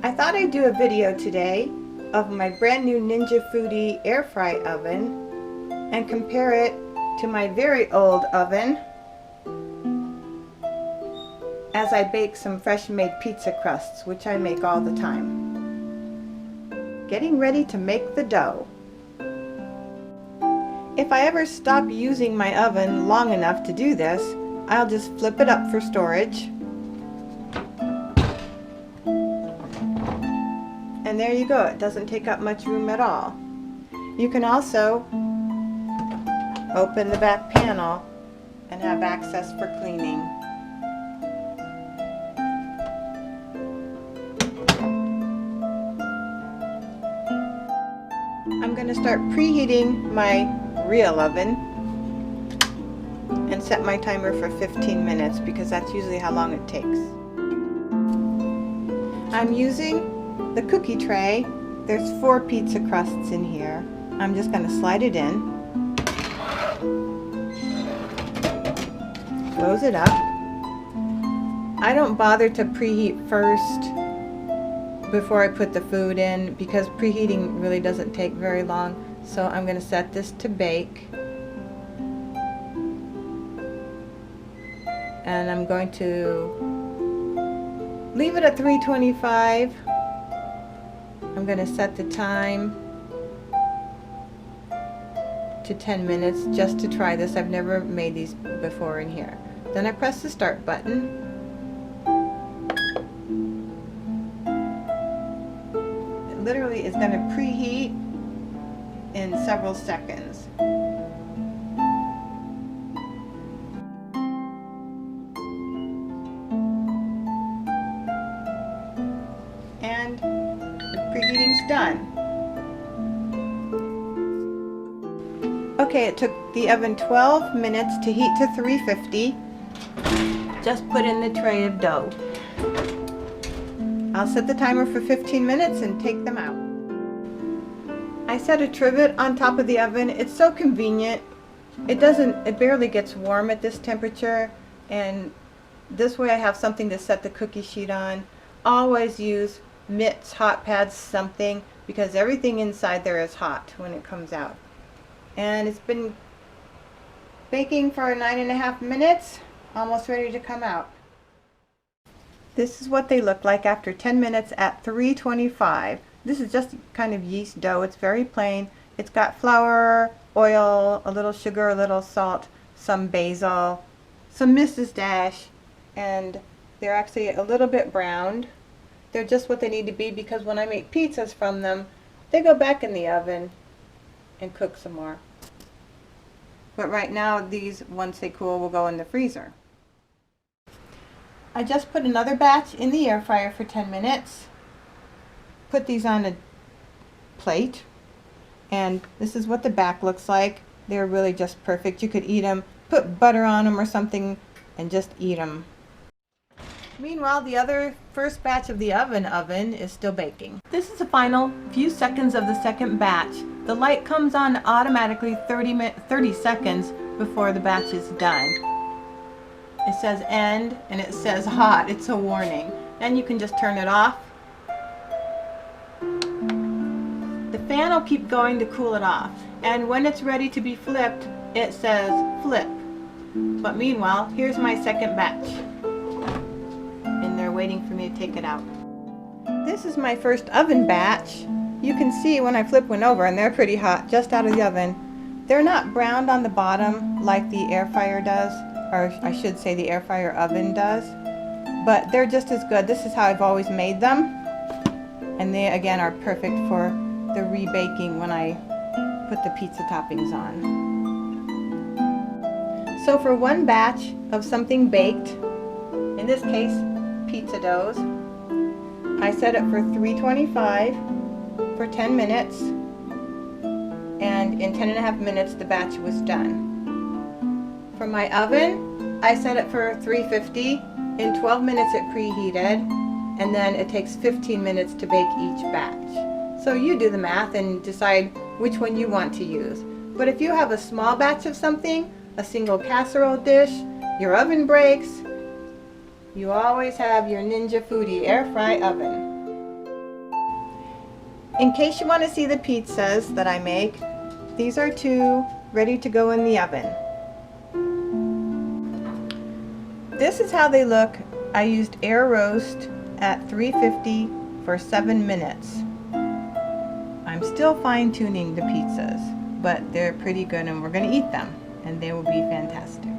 I thought I'd do a video today of my brand new Ninja Foodi Air Fry Oven and compare it to my very old oven as I bake some fresh made pizza crusts, which I make all the time. Getting ready to make the dough. If I ever stop using my oven long enough to do this, I'll just flip it up for storage. And there you go, it doesn't take up much room at all. You can also open the back panel and have access for cleaning. I'm going to start preheating my real oven and set my timer for 15 minutes because that's usually how long it takes. I'm using the cookie tray. There's 4 pizza crusts in here. I'm just going to slide it in, close it up. I don't bother to preheat first before I put the food in because preheating really doesn't take very long. So I'm going to set this to bake, and I'm going to leave it at 325. I'm going to set the time to 10 minutes just to try this. I've never made these before in here. Then I press the start button. It literally is going to preheat in several seconds. And preheating's done. Okay, it took the oven 12 minutes to heat to 350. Just put in the tray of dough. I'll set the timer for 15 minutes and take them out. I set a trivet on top of the oven. It's so convenient. It barely gets warm at this temperature, and this way I have something to set the cookie sheet on. Always use mitts, hot pads, something, because everything inside there is hot when it comes out. And it's been baking for 9.5 minutes, almost ready to come out. This is what they look like after 10 minutes at 325. This is just kind of yeast dough. It's very plain. It's got flour, oil, a little sugar, a little salt, some basil, some Mrs. Dash, and they're actually a little bit browned. They're just what they need to be because when I make pizzas from them, they go back in the oven and cook some more. But right now, these, once they cool, will go in the freezer. I just put another batch in the air fryer for 10 minutes. Put these on a plate, and this is what the back looks like. They're really just perfect. You could eat them, put butter on them or something, and just eat them. Meanwhile, the other first batch of the oven is still baking. This is the final few seconds of the second batch. The light comes on automatically 30 seconds before the batch is done. It says end and it says hot. It's a warning. Then you can just turn it off. The fan will keep going to cool it off. And when it's ready to be flipped, it says flip. But meanwhile, here's my second batch. They're waiting for me to take it out. This is my first oven batch. You can see when I flip one over, and they're pretty hot, just out of the oven. They're not browned on the bottom like the air fryer does, or I should say the air fryer oven does, but they're just as good. This is how I've always made them, and they again are perfect for the rebaking when I put the pizza toppings on. So for one batch of something baked, in this case pizza doughs, I set it for 325 for 10 minutes, and in 10.5 minutes the batch was done. For my oven, I set it for 350. In 12 minutes it preheated, and then it takes 15 minutes to bake each batch. So you do the math and decide which one you want to use. But if you have a small batch of something, a single casserole dish, your oven breaks, you always have your Ninja Foodi Air Fry Oven. In case you want to see the pizzas that I make, these are 2 ready to go in the oven. This is how they look. I used air roast at 350 for 7 minutes. I'm still fine-tuning the pizzas, but they're pretty good and we're going to eat them and they will be fantastic.